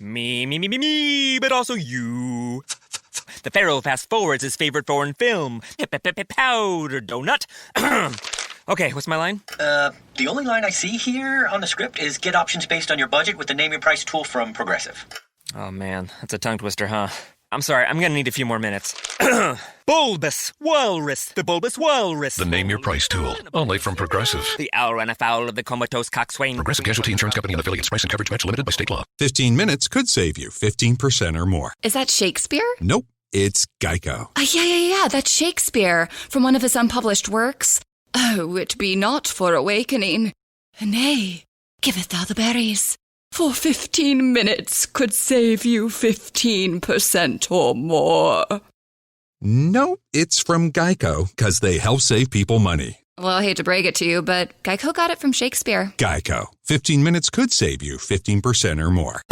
Me, but also you. The Pharaoh fast forwards his favorite foreign film, Powder Donut. Okay, what's my line? The only line I see here on the script is get options based on your budget with the Name Your Price tool from Progressive. Oh man, that's a tongue twister, huh? I'm sorry, I'm gonna need a few more minutes. Bulbous Walrus, the Bulbous Walrus. The Name Your Price tool, only from Progressive. The owl ran afoul of the comatose coxswain. Progressive Casualty Insurance Company and affiliates. Price and coverage match limited by state law. 15 minutes could save you 15% or more. Is that Shakespeare? Nope, it's Geico. Yeah, that's Shakespeare from one of his unpublished works. Oh, it be not for awakening. Nay, giveth thou the berries. For 15 minutes could save you 15% or more. Nope, it's from Geico, because they help save people money. Well, I hate to break it to you, but Geico got it from Shakespeare. Geico. 15 minutes could save you 15% or more.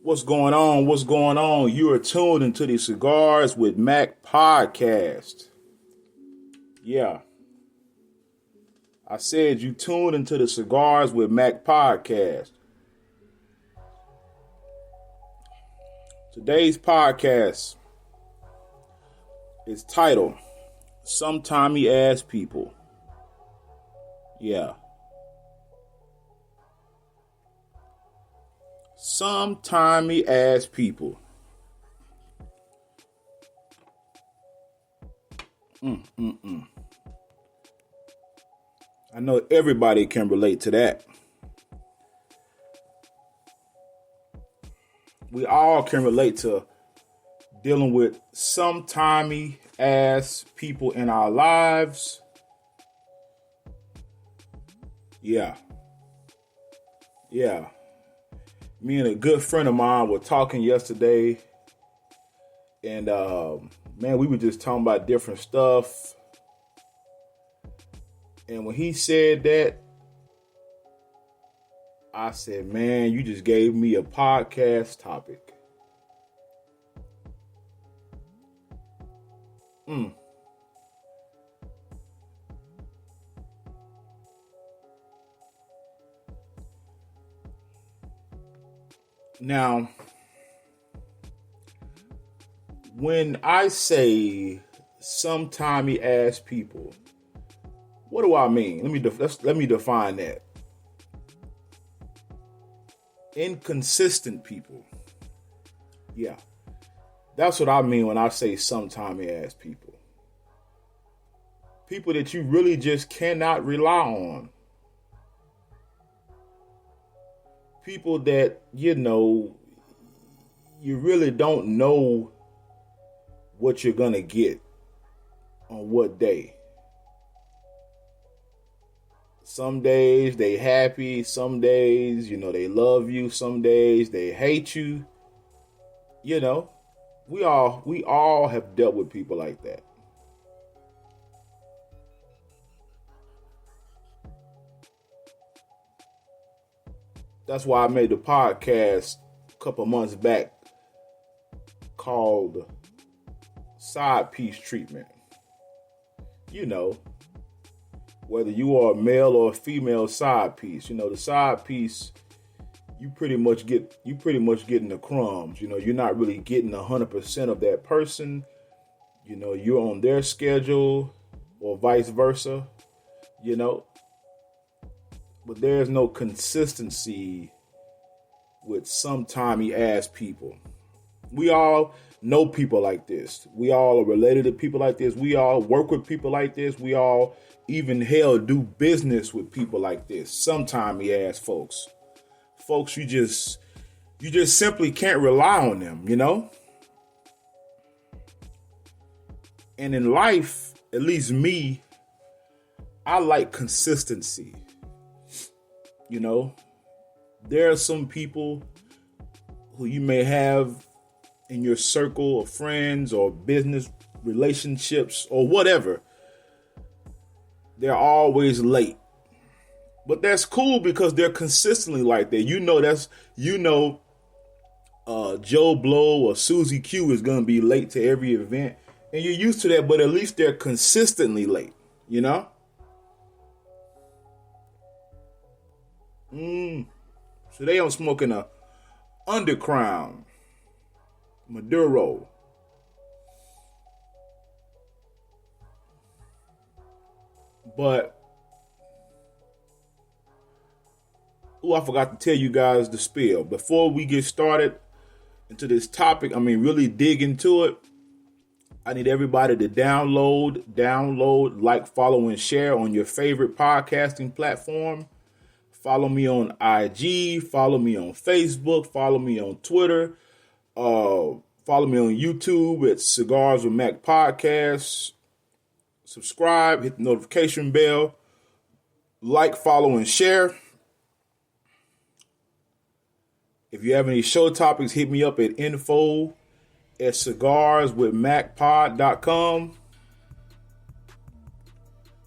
What's going on? What's going on? You are tuned into the Cigars with Mac podcast. Yeah. I said you tuned into the Cigars with Mac podcast. Today's podcast is titled Sometimey Ass People. Yeah. Sometimey ass people. I know everybody can relate to that. We all can relate to dealing with sometimey ass people in our lives. Yeah. Yeah. Me and a good friend of mine were talking yesterday. And, man, we were just talking about different stuff. And when he said that, I said, man, you just gave me a podcast topic. Now, when I say sometimey ass people, what do I mean? Let me define that. Inconsistent people. Yeah. That's what I mean when I say sometimey ass people. People that you really just cannot rely on. People that, you really don't know what you're going to get on what day. Some days they happy, some days, they love you, some days they hate you. We all have dealt with people like that. That's why I made the podcast a couple months back called Side Piece Treatment. Whether you are a male or a female side piece, the side piece, you pretty much getting the crumbs. You're not really getting 100% of that person. You're on their schedule or vice versa, But there's no consistency with sometimey ass people. We all know people like this. We all are related to people like this. We all work with people like this. We all even do business with people like this. Sometimey ass folks. Folks, you just simply can't rely on them, And in life, at least me, I like consistency. There are some people who you may have in your circle of friends or business relationships or whatever. They're always late. But that's cool because they're consistently like that. Joe Blow or Susie Q is going to be late to every event. And you're used to that, but at least they're consistently late, So they don't smoking a Underground, Maduro. But I forgot to tell you guys the spiel. Before we get started into this topic, really dig into it, I need everybody to download, like, follow, and share on your favorite podcasting platform. Follow me on IG, follow me on Facebook, follow me on Twitter, follow me on YouTube at Cigars with Mac Podcast. Subscribe, hit the notification bell, like, follow, and share. If you have any show topics, hit me up at info@cigarswithmacpod.com.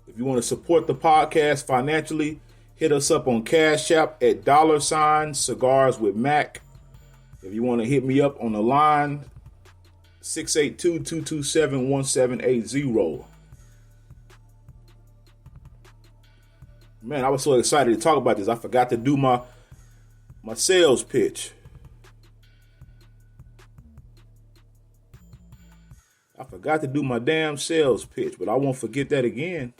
If you want to support the podcast financially, hit us up on Cash App at $Cigars with Mac. If you want to hit me up on the line, 682-227-1780. Man, I was so excited to talk about this. I forgot to do my sales pitch. I forgot to do my damn sales pitch, but I won't forget that again.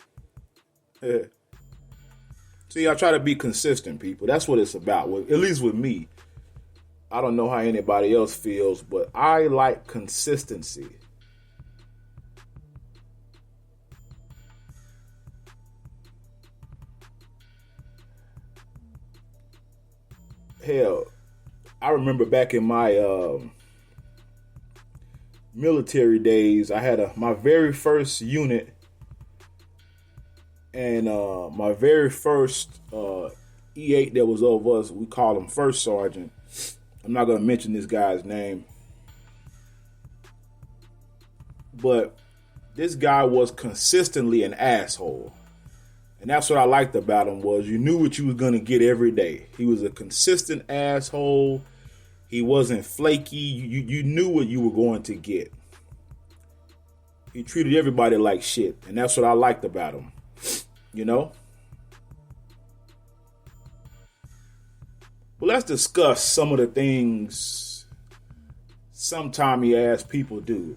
See, I try to be consistent, people. That's what it's about, at least with me. I don't know how anybody else feels, but I like consistency. Hell, I remember back in my military days, I had my very first unit And my very first E8 that was over us, we called him First Sergeant. I'm not going to mention this guy's name. But this guy was consistently an asshole. And that's what I liked about him, was you knew what you was going to get every day. He was a consistent asshole. He wasn't flaky. You knew what you were going to get. He treated everybody like shit. And that's what I liked about him. You know? Well, let's discuss some of the things sometimey ass people do.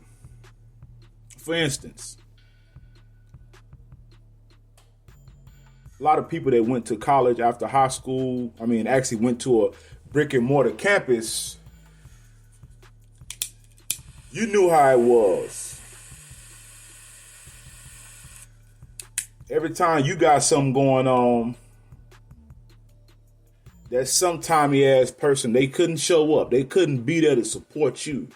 For instance, a lot of people that went to college after high school, actually went to a brick and mortar campus, you knew how it was. Every time you got something going on, that sometimey ass person, they couldn't show up. They couldn't be there to support you.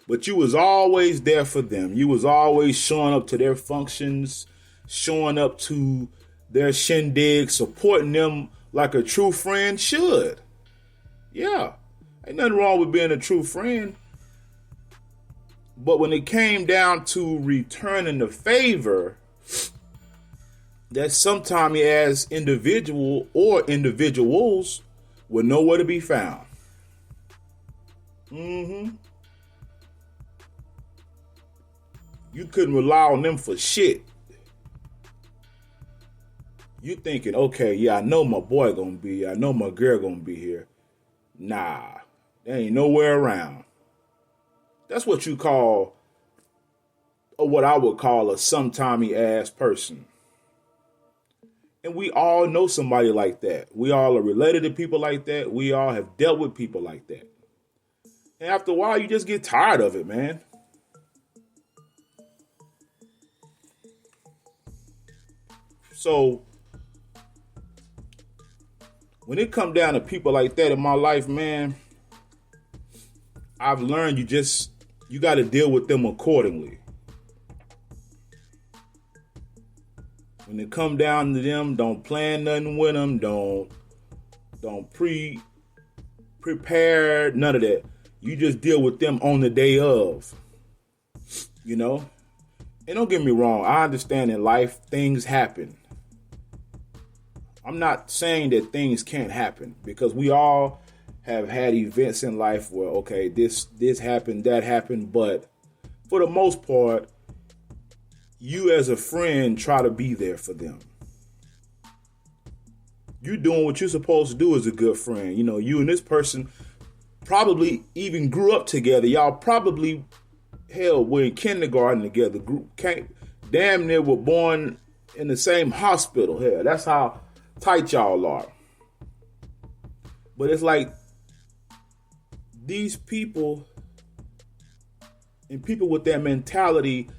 But you was always there for them. You was always showing up to their functions, showing up to their shindig, supporting them like a true friend should. Yeah, ain't nothing wrong with being a true friend. But when it came down to returning the favor, that sometimey as individual or individuals were nowhere to be found. You couldn't rely on them for shit. You thinking, okay, yeah, I know my boy gonna be here. I know my girl gonna be here. Nah, they ain't nowhere around. That's what you call, or what I would call, a sometimey ass person. And we all know somebody like that. We all are related to people like that. We all have dealt with people like that. And after a while, you just get tired of it, man. So, when it come down to people like that in my life, man, I've learned you got to deal with them accordingly. When it come down to them, don't plan nothing with them. Don't prepare, none of that. You just deal with them on the day of. You know? And don't get me wrong, I understand in life things happen. I'm not saying that things can't happen, because we all have had events in life where, okay, this happened, that happened, but for the most part, you as a friend try to be there for them. You doing what you're supposed to do as a good friend. You know, you and this person probably even grew up together. Y'all probably, hell, were in kindergarten together. Damn near were born in the same hospital. Hell, that's how tight y'all are. But it's like these people and people with that mentality,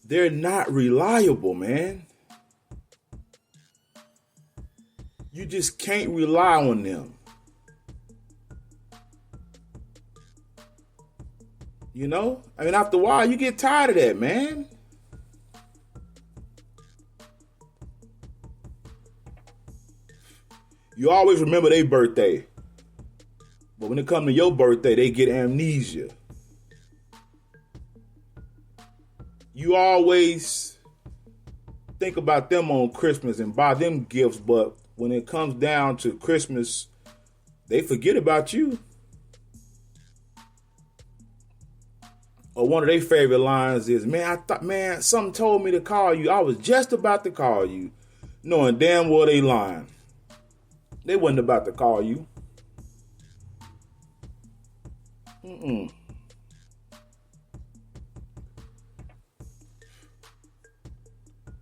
they're not reliable, man. You just can't rely on them. You know? After a while, you get tired of that, man. You always remember their birthday. But when it comes to your birthday, they get amnesia. You always think about them on Christmas and buy them gifts, but when it comes down to Christmas, they forget about you. Or one of their favorite lines is, man, something told me to call you. I was just about to call you, knowing damn well they lying. They wasn't about to call you.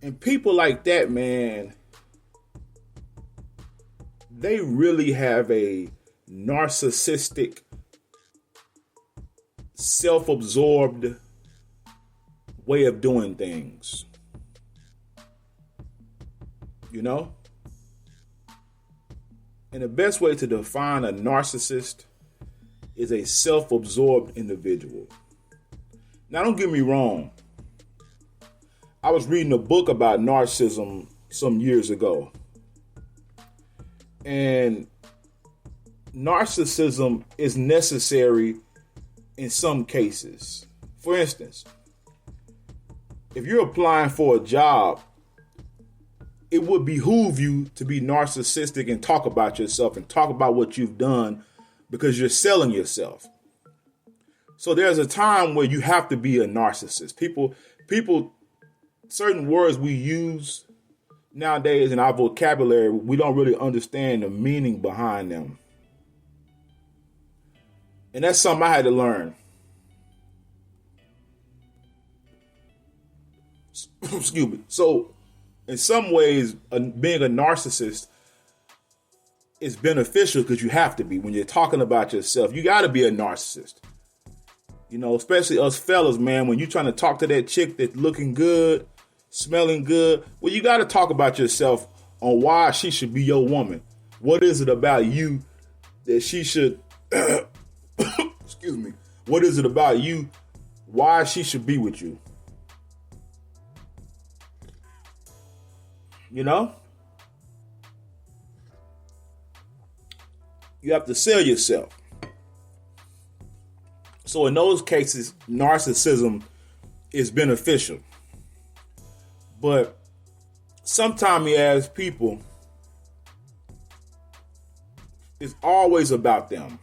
And people like that, man, they really have a narcissistic, self-absorbed way of doing things. You know? And the best way to define a narcissist is a self-absorbed individual. Now, don't get me wrong. I was reading a book about narcissism some years ago. And narcissism is necessary in some cases. For instance, if you're applying for a job, it would behoove you to be narcissistic and talk about yourself and talk about what you've done because you're selling yourself. So there's a time where you have to be a narcissist. People, certain words we use nowadays in our vocabulary, we don't really understand the meaning behind them. And that's something I had to learn. Excuse me. So in some ways, being a narcissist is beneficial because you have to be. When you're talking about yourself, you got to be a narcissist. You know, especially us fellas, man, when you're trying to talk to that chick that's looking good, smelling good, well, you got to talk about yourself on why she should be your woman. What is it about you that she should, excuse me, what is it about you, why she should be with you? You know? You have to sell yourself. So in those cases, narcissism is beneficial. But sometimes as people, it's always about them.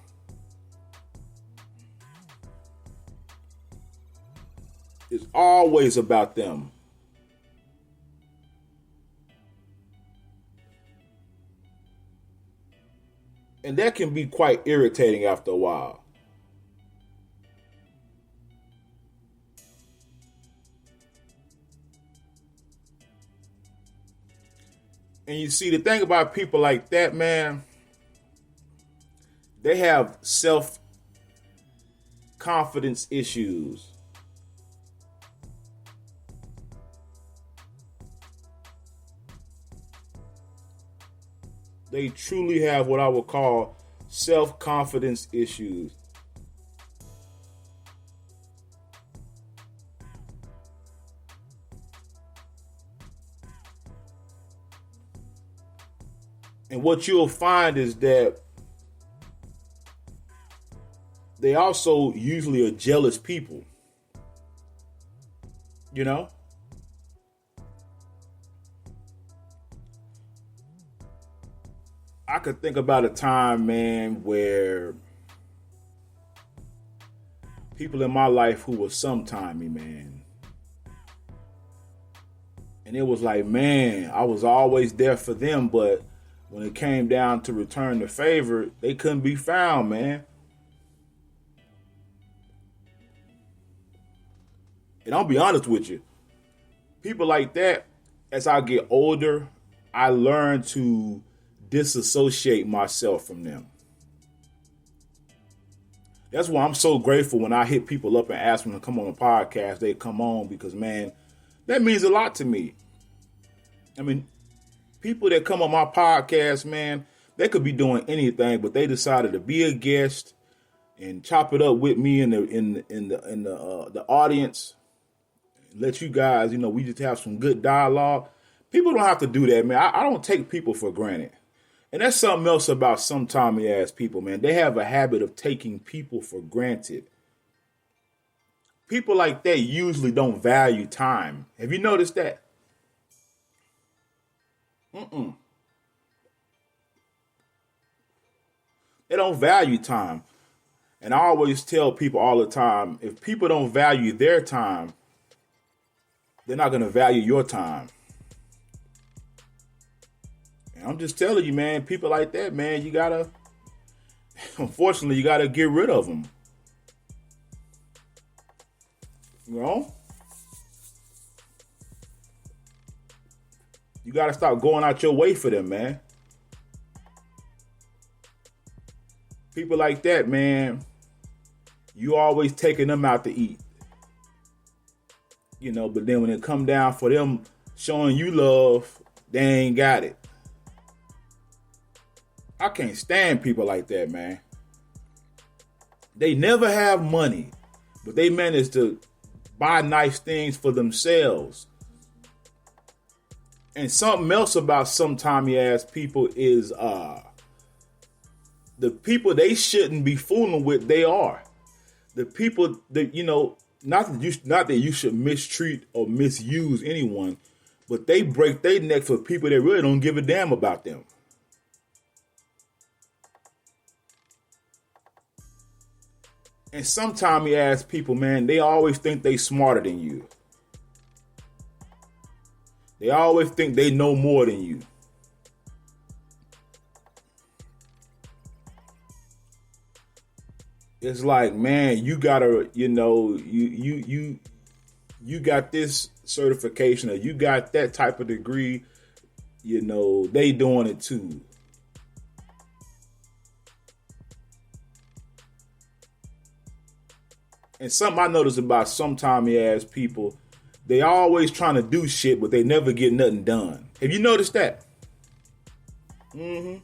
It's always about them. And that can be quite irritating after a while. And you see, the thing about people like that, man, they have self-confidence issues. They truly have what I would call self-confidence issues. And what you'll find is that they also usually are jealous people. You know? I could think about a time, man, where people in my life who were sometimey, man. And it was like, man, I was always there for them, but when it came down to return the favor, they couldn't be found, man. And I'll be honest with you. People like that, as I get older, I learn to disassociate myself from them. That's why I'm so grateful when I hit people up and ask them to come on a podcast, they come on because, man, that means a lot to me. I mean, people that come on my podcast, man, they could be doing anything, but they decided to be a guest and chop it up with me in the audience. Let you guys, you know, we just have some good dialogue. People don't have to do that, man. I don't take people for granted. And that's something else about sometimey ass people, man. They have a habit of taking people for granted. People like that usually don't value time. Have you noticed that? They don't value time. And I always tell people all the time, if people don't value their time, they're not going to value your time. And I'm just telling you, man, people like that, man, you got to, unfortunately, you got to get rid of them. You know? You got to stop going out your way for them, man. People like that, man, you always taking them out to eat. You know, but then when it come down for them showing you love, they ain't got it. I can't stand people like that, man. They never have money, but they manage to buy nice things for themselves. And something else about sometimey ass people is the people they shouldn't be fooling with, they are. The people that, not that you should mistreat or misuse anyone, but they break their neck for people that really don't give a damn about them. And sometimey ass people, man, they always think they smarter than you. They always think they know more than you. It's like, man, you gotta, you got this certification or you got that type of degree, they doing it too. And something I notice about sometimey ass people, they always trying to do shit, but they never get nothing done. Have you noticed that? Mm-hmm.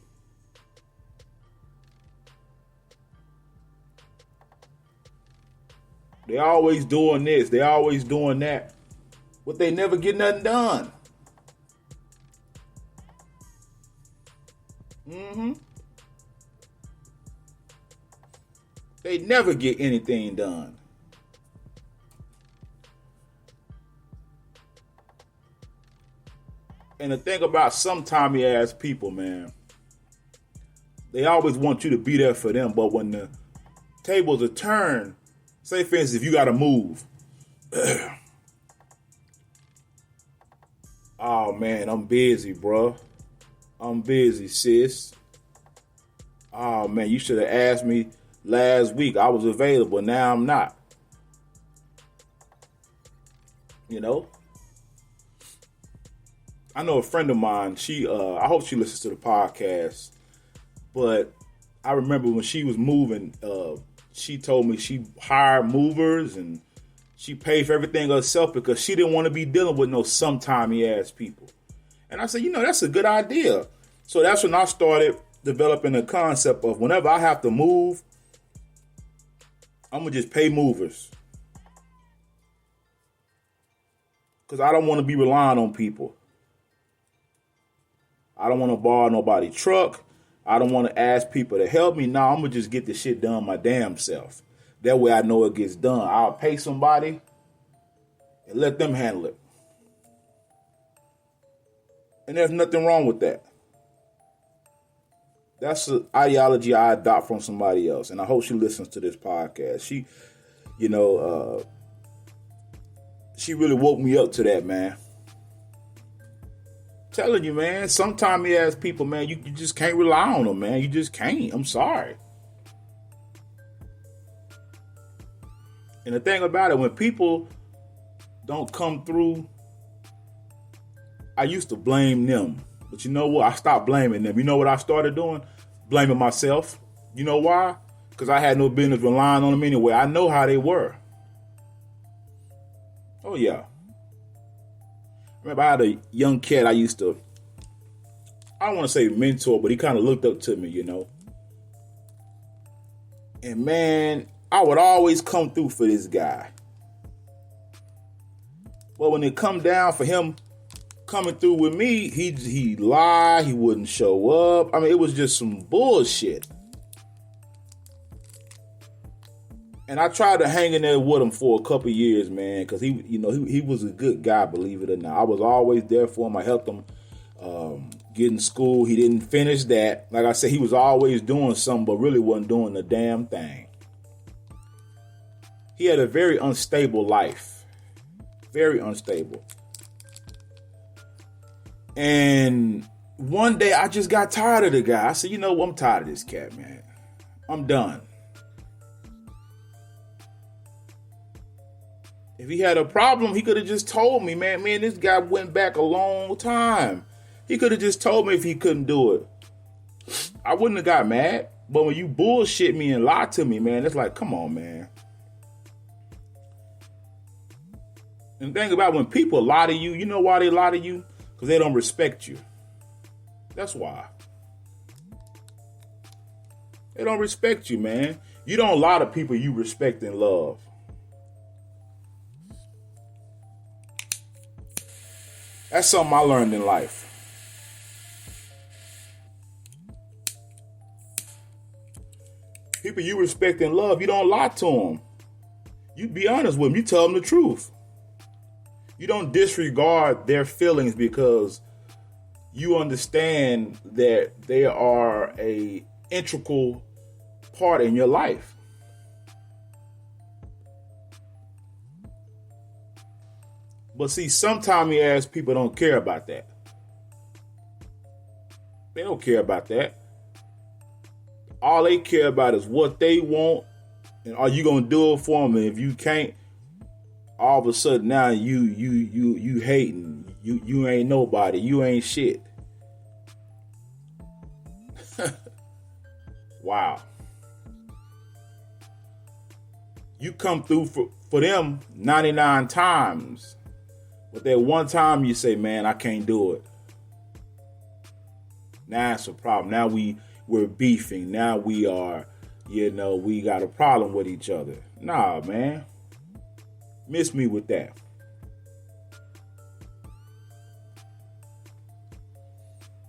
They always doing this. They always doing that. But they never get nothing done. Mm-hmm. They never get anything done. And the thing about sometimey ass people, man, they always want you to be there for them. But when the tables are turned, say for instance, if you got to move. Oh man, I'm busy, bro. I'm busy, sis. Oh man, you should have asked me last week. I was available. Now I'm not. I know a friend of mine, I hope she listens to the podcast, but I remember when she was moving, she told me she hired movers and she paid for everything herself because she didn't want to be dealing with no sometimey ass people. And I said, that's a good idea. So that's when I started developing the concept of whenever I have to move, I'm going to just pay movers. Because I don't want to be relying on people. I don't want to borrow nobody's truck. I don't want to ask people to help me. No, I'm going to just get the shit done my damn self. That way I know it gets done. I'll pay somebody and let them handle it. And there's nothing wrong with that. That's an ideology I adopt from somebody else. And I hope she listens to this podcast. She really woke me up to that, man. Telling you, man, sometimey ass people, man, you just can't rely on them, man. You just can't. I'm sorry. And the thing about it, when people don't come through, I used to blame them. But you know what? I stopped blaming them. You know what I started doing? Blaming myself. You know why? Because I had no business relying on them anyway. I know how they were. Oh, yeah. Remember, I had a young cat I don't want to say mentor, but he kind of looked up to me, And man, I would always come through for this guy. But when it come down for him coming through with me, he lied, he wouldn't show up. I mean, it was just some bullshit. And I tried to hang in there with him for a couple years, man, because he was a good guy, believe it or not. I was always there for him. I helped him get in school. He didn't finish that. Like I said, he was always doing something, but really wasn't doing the damn thing. He had a very unstable life. Very unstable. And one day I just got tired of the guy. I said, you know what? I'm tired of this cat, man. I'm done. If he had a problem, he could have just told me, man. Man, this guy went back a long time. He could have just told me if he couldn't do it. I wouldn't have got mad. But when you bullshit me and lie to me, man, it's like, come on, man. And the thing about when people lie to you, you know why they lie to you? Because they don't respect you. That's why. They don't respect you, man. You don't lie to people you respect and love. That's something I learned in life. People you respect and love, you don't lie to them. You be honest with them. You tell them the truth. You don't disregard their feelings because you understand that they are a integral part in your life. But see, sometimes ass people don't care about that. They don't care about that. All they care about is what they want, and are you gonna do it for them? And if you can't, all of a sudden now you hating. You ain't nobody. You ain't shit. Wow. You come through for them 99 times. But that one time you say, man, I can't do it. Now it's a problem. Now we're beefing. Now we are, we got a problem with each other. Nah, man. Miss me with that.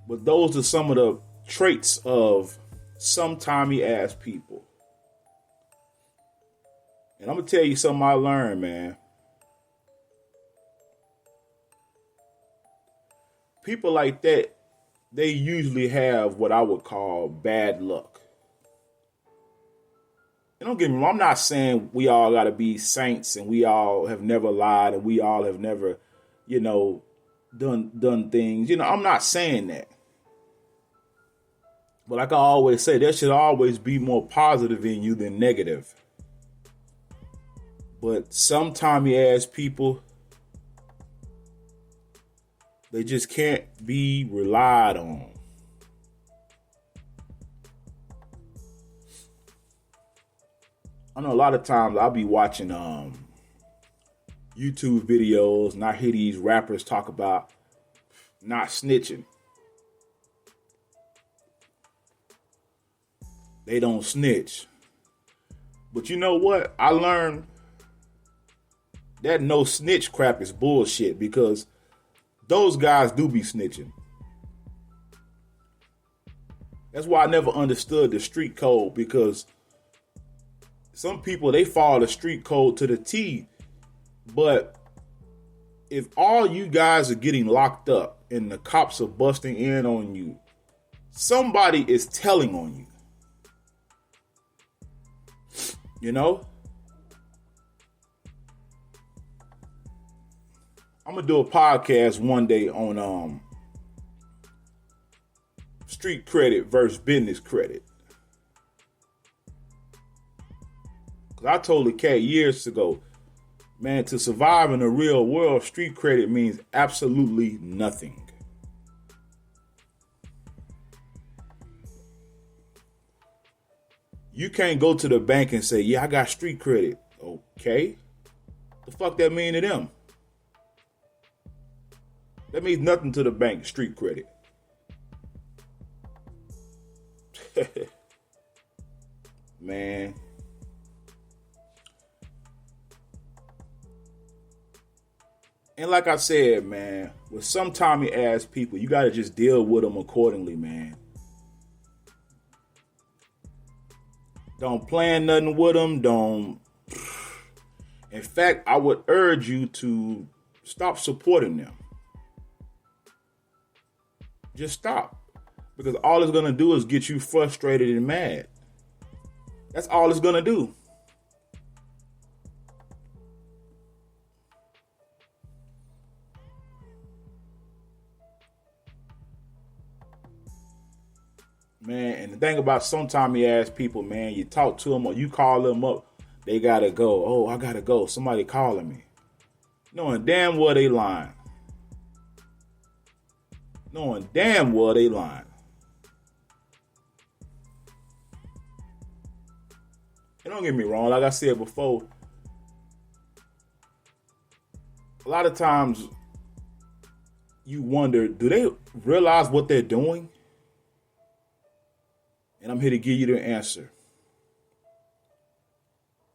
But those are some of the traits of sometimey ass people. And I'm going to tell you something I learned, man. People like that, they usually have what I would call bad luck. And don't get me wrong, I'm not saying we all got to be saints and we all have never lied and we all have never, done things. I'm not saying that. But like I always say, there should always be more positive in you than negative. But sometimey ass people, they just can't be relied on. I know a lot of times I'll be watching YouTube videos and I hear these rappers talk about not snitching. They don't snitch. But you know what? I learned that no snitch crap is bullshit because those guys do be snitching. That's why I never understood the street code, because some people, they follow the street code to the T. But if all you guys are getting locked up and the cops are busting in on you, somebody is telling on you. I'm gonna do a podcast one day on street credit versus business credit. Cause I told the cat years ago, man, to survive in the real world, street credit means absolutely nothing. You can't go to the bank and say, yeah, I got street credit. Okay. The fuck that mean to them? That means nothing to the bank, street credit. Man. And like I said, man, with sometimey ass people, you got to just deal with them accordingly, man. Don't plan nothing with them. Don't. In fact, I would urge you to stop supporting them. Just stop. Because all it's going to do is get you frustrated and mad. That's all it's going to do. Man, and the thing about sometimey ass people, man, you talk to them or you call them up, they gotta go. Oh, I gotta go. Somebody calling me. Knowing damn well they lying. Knowing damn well they lying. And don't get me wrong, like I said before, a lot of times you wonder, do they realize what they're doing? And I'm here to give you the answer.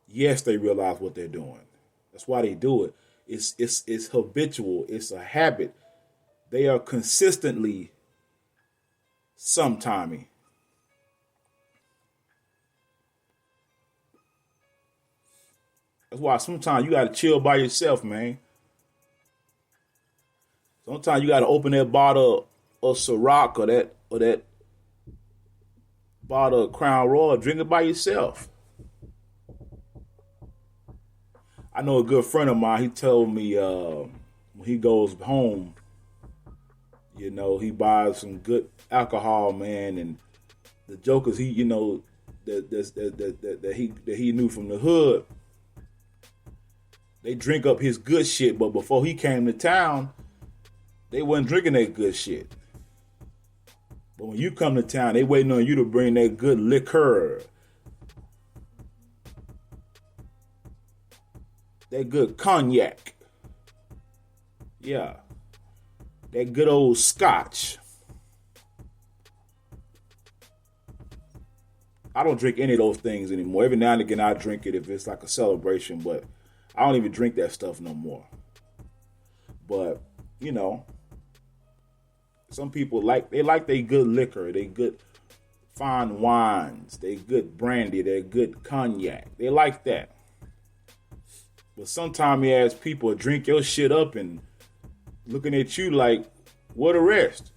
Yes, they realize what they're doing. That's why they do it. It's habitual. It's a habit. They are consistently sometimey. That's why sometimes you gotta chill by yourself, man. Sometimes you gotta open that bottle of Ciroc or that bottle of Crown Royal, drink it by yourself. I know a good friend of mine, he told me when he goes home, you know, he buys some good alcohol, man, and the jokers he, you know, that he knew from the hood, they drink up his good shit, but before he came to town, they wasn't drinking that good shit. But when you come to town, they waiting on you to bring that good liquor, that good cognac. Yeah. That good old scotch. I don't drink any of those things anymore. Every now and again I drink it if it's like a celebration, but I don't even drink that stuff no more. But, you know, some people they like their good liquor, they good fine wines, they good brandy, they good cognac. They like that. But sometimes you ask people drink your shit up and looking at you like, what the rest?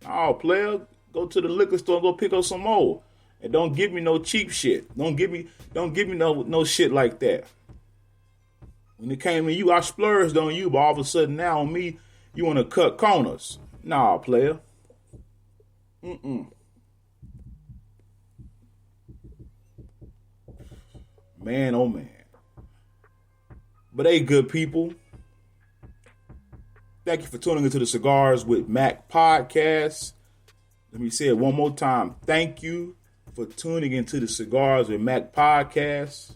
Oh, player, go to the liquor store and go pick up some more. And don't give me no cheap shit. Don't give me no shit like that. When it came to you, I splurged on you, but all of a sudden now on me, you want to cut corners. Nah, player. Man, oh man. But hey, good people. Thank you for tuning into the Cigars with Mac podcast. Let me say it one more time. Thank you for tuning into the Cigars with Mac podcast.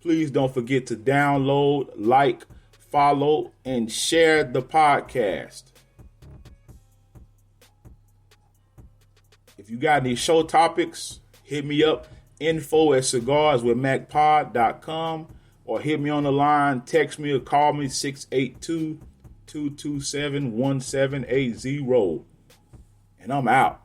Please don't forget to download, like, follow, and share the podcast. If you got any show topics, hit me up, info@cigarswithmacpod.com, or hit me on the line, text me or call me 682-227-1780. And I'm out.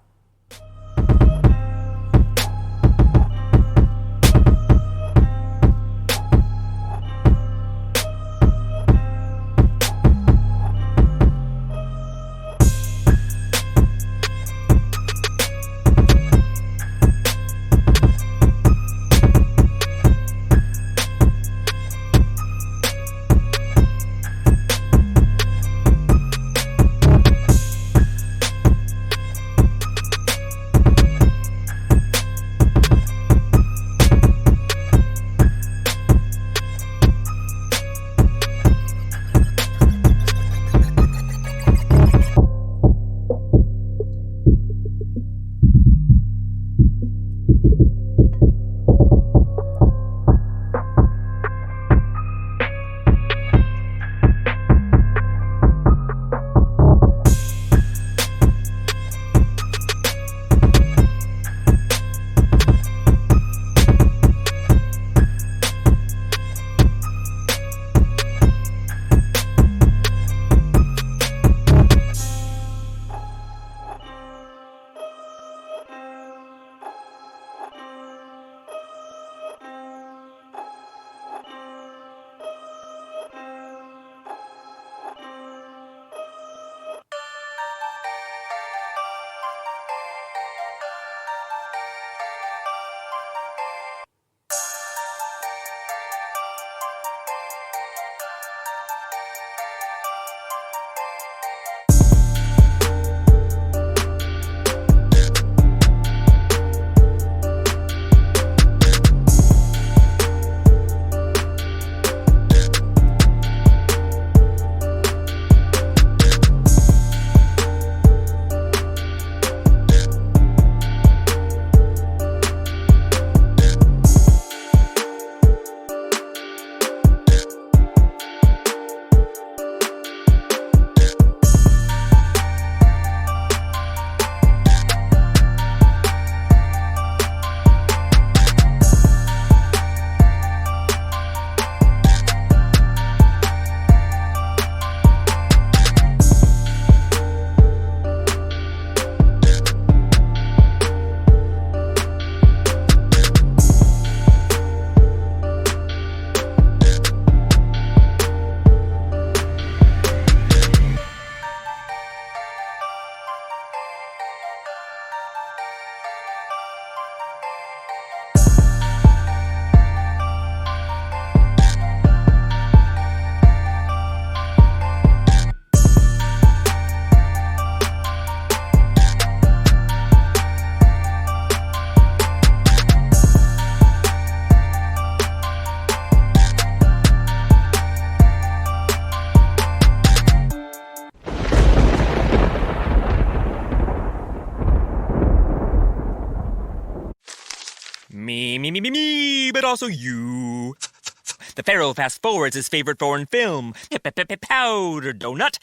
Me, but also you. The Pharaoh fast forwards his favorite foreign film, Powder Donut.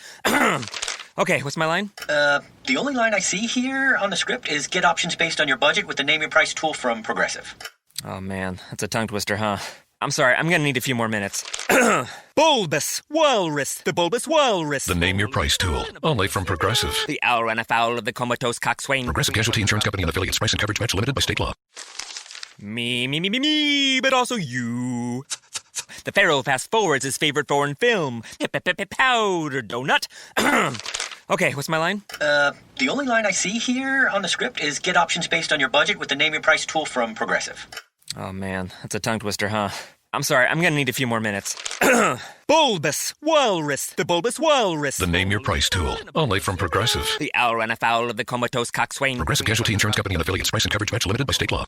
Okay, what's my line? The only line I see here on the script is get options based on your budget with the name your price tool from Progressive. Oh man, that's a tongue twister, huh? I'm sorry, I'm gonna need a few more minutes. Bulbous Walrus, the Bulbous Walrus. The Name Your Price tool. Only from Progressive. The owl ran afoul of the comatose coxswain. Progressive Casualty Insurance Company and affiliates. Price and coverage match limited by state law. Me, but also you. The Pharaoh fast forwards his favorite foreign film, Powder Donut. Okay, what's my line? The only line I see here on the script is get options based on your budget with the name your price tool from Progressive. Oh man, that's a tongue twister, huh? I'm sorry, I'm gonna need a few more minutes. Bulbous Walrus, the Bulbous Walrus. The Name Your Price tool. Only from Progressive. The owl ran afoul of the comatose coxswain. Progressive Casualty Insurance Company and affiliates. Price and coverage match limited by state law.